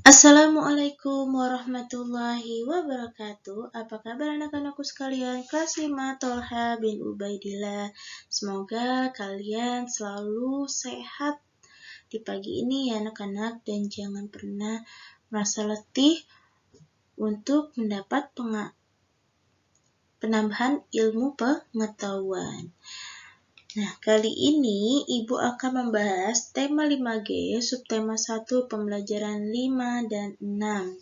Assalamualaikum warahmatullahi wabarakatuh. Apa kabar anak-anakku sekalian? Kelas 5 Tolha bin Ubaidillah. Semoga kalian selalu sehat di pagi ini ya anak-anak, dan jangan pernah merasa letih untuk mendapat penambahan ilmu pengetahuan. Nah, kali ini Ibu akan membahas tema 5G, subtema 1, pembelajaran 5 dan 6.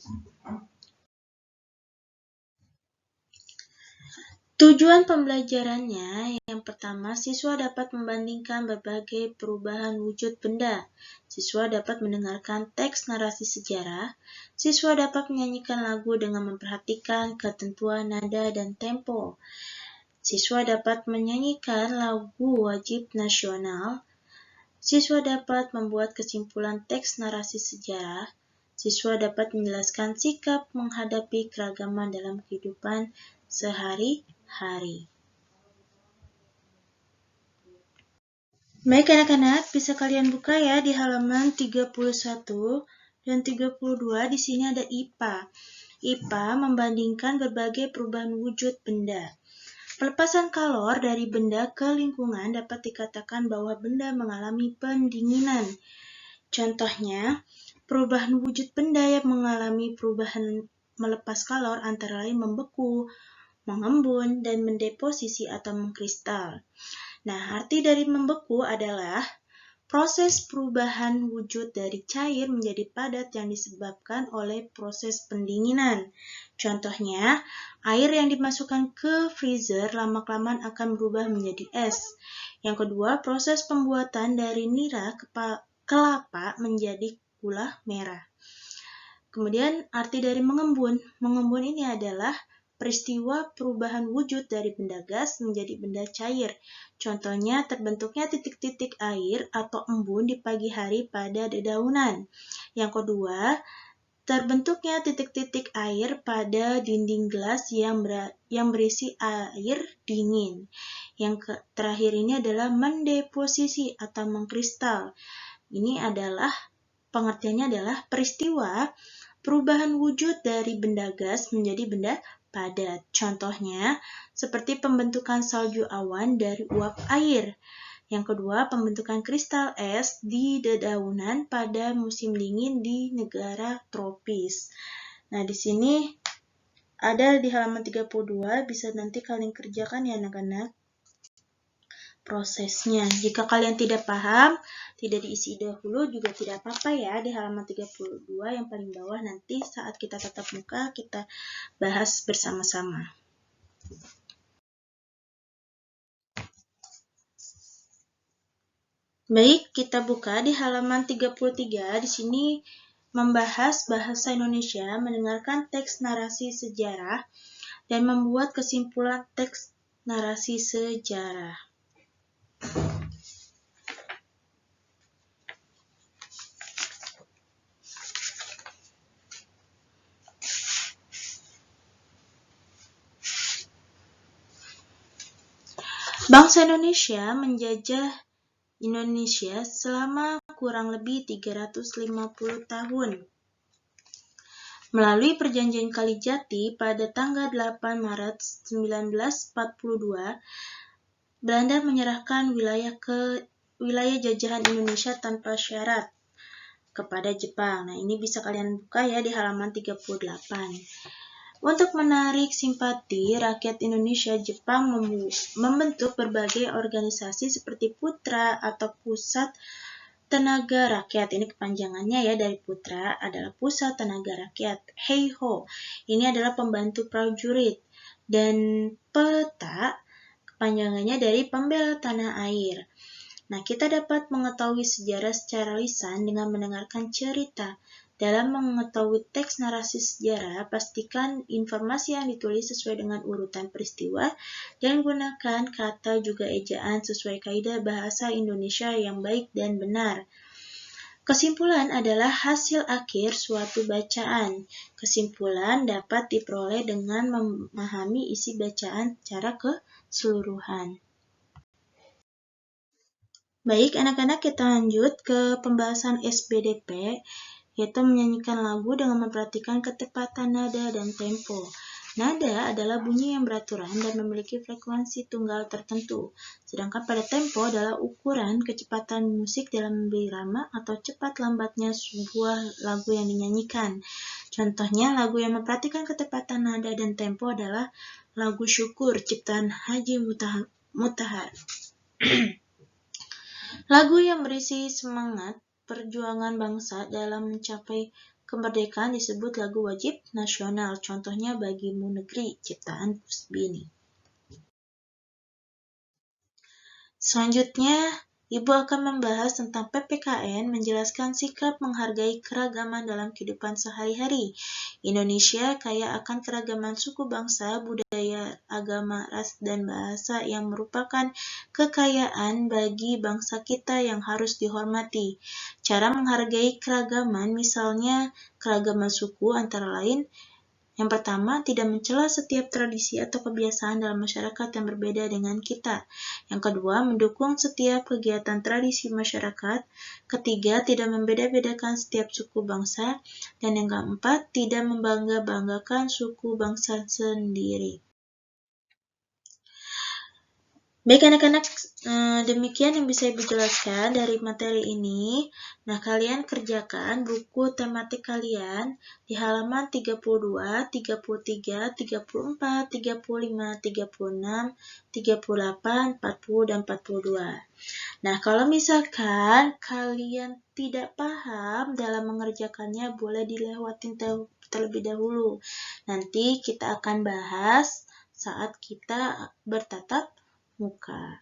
Tujuan pembelajarannya, yang pertama, siswa dapat membandingkan berbagai perubahan wujud benda. Siswa dapat mendengarkan teks narasi sejarah. Siswa dapat menyanyikan lagu dengan memperhatikan ketentuan nada dan tempo. Siswa dapat menyanyikan lagu wajib nasional. Siswa dapat membuat kesimpulan teks narasi sejarah. Siswa dapat menjelaskan sikap menghadapi keragaman dalam kehidupan sehari-hari. Baik anak-anak, bisa kalian buka ya di halaman 31 dan 32. Di sini ada IPA. IPA membandingkan berbagai perubahan wujud benda. Pelepasan kalor dari benda ke lingkungan dapat dikatakan bahwa benda mengalami pendinginan. Contohnya, perubahan wujud benda yang mengalami perubahan melepas kalor antara lain membeku, mengembun, dan mendeposisi atau mengkristal. Nah, arti dari membeku adalah proses perubahan wujud dari cair menjadi padat yang disebabkan oleh proses pendinginan. Contohnya, air yang dimasukkan ke freezer lama-kelamaan akan berubah menjadi es. Yang kedua, proses pembuatan dari nira kelapa menjadi gula merah. Kemudian, arti dari mengembun. Mengembun ini adalah peristiwa perubahan wujud dari benda gas menjadi benda cair. Contohnya, terbentuknya titik-titik air atau embun di pagi hari pada dedaunan. Yang kedua, terbentuknya titik-titik air pada dinding gelas yang berisi air dingin. Yang terakhir ini adalah mendeposisi atau mengkristal. Ini adalah pengertiannya adalah peristiwa perubahan wujud dari benda gas menjadi benda padat. Contohnya, seperti pembentukan salju awan dari uap air. Yang kedua, pembentukan kristal es di dedaunan pada musim dingin di negara tropis. Nah, di sini ada di halaman 32, bisa nanti kalian kerjakan ya anak-anak prosesnya. Jika kalian tidak paham, tidak diisi dahulu juga tidak apa-apa ya, di halaman 32 yang paling bawah nanti saat kita tatap muka kita bahas bersama-sama. Baik, kita buka di halaman 33. Di sini membahas bahasa Indonesia, mendengarkan teks narasi sejarah, dan membuat kesimpulan teks narasi sejarah. Bangsa Indonesia menjajah Indonesia selama kurang lebih 350 tahun. Melalui Perjanjian Kalijati pada tanggal 8 Maret 1942, Belanda menyerahkan wilayah jajahan Indonesia tanpa syarat kepada Jepang. Nah, ini bisa kalian buka ya di halaman 38. Untuk menarik simpati rakyat Indonesia, Jepang membentuk berbagai organisasi seperti Putra atau Pusat Tenaga Rakyat. Ini kepanjangannya ya, dari Putra adalah Pusat Tenaga Rakyat. Heiho, ini adalah pembantu prajurit. Dan Peta, kepanjangannya dari Pembela Tanah Air. Nah, kita dapat mengetahui sejarah secara lisan dengan mendengarkan cerita. Dalam mengetahui teks narasi sejarah, pastikan informasi yang ditulis sesuai dengan urutan peristiwa dan gunakan kata juga ejaan sesuai kaidah bahasa Indonesia yang baik dan benar. Kesimpulan adalah hasil akhir suatu bacaan. Kesimpulan dapat diperoleh dengan memahami isi bacaan secara keseluruhan. Baik, anak-anak, kita lanjut ke pembahasan SBDP. yaitu menyanyikan lagu dengan memperhatikan ketepatan nada dan tempo. Nada adalah bunyi yang beraturan dan memiliki frekuensi tunggal tertentu, sedangkan pada tempo adalah ukuran kecepatan musik dalam birama atau cepat lambatnya sebuah lagu yang dinyanyikan. Contohnya, lagu yang memperhatikan ketepatan nada dan tempo adalah lagu Syukur ciptaan Haji Mutahar. Lagu yang berisi semangat perjuangan bangsa dalam mencapai kemerdekaan disebut lagu wajib nasional. Contohnya Bagimu Negeri ciptaan Kusbini. Selanjutnya, Ibu akan membahas tentang PPKN, menjelaskan sikap menghargai keragaman dalam kehidupan sehari-hari. Indonesia kaya akan keragaman suku bangsa, budaya, agama, ras, dan bahasa yang merupakan kekayaan bagi bangsa kita yang harus dihormati. Cara menghargai keragaman, misalnya keragaman suku antara lain, yang pertama, tidak mencela setiap tradisi atau kebiasaan dalam masyarakat yang berbeda dengan kita. Yang kedua, mendukung setiap kegiatan tradisi masyarakat. Ketiga, tidak membeda-bedakan setiap suku bangsa. Dan yang keempat, tidak membangga-banggakan suku bangsa sendiri. Baik anak-anak, demikian yang bisa Ibu jelaskan dari materi ini. Nah, kalian kerjakan buku tematik kalian di halaman 32, 33, 34, 35, 36, 38, 40, dan 42. Nah, kalau misalkan kalian tidak paham dalam mengerjakannya, boleh dilewatin terlebih dahulu. Nanti kita akan bahas saat kita bertatap muka.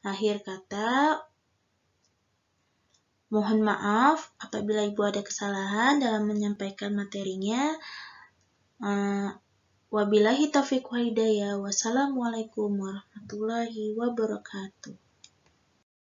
Akhir kata, mohon maaf apabila Ibu ada kesalahan dalam menyampaikan materinya. Wabillahi taufiq wal hidayah. Wassalamualaikum warahmatullahi wabarakatuh.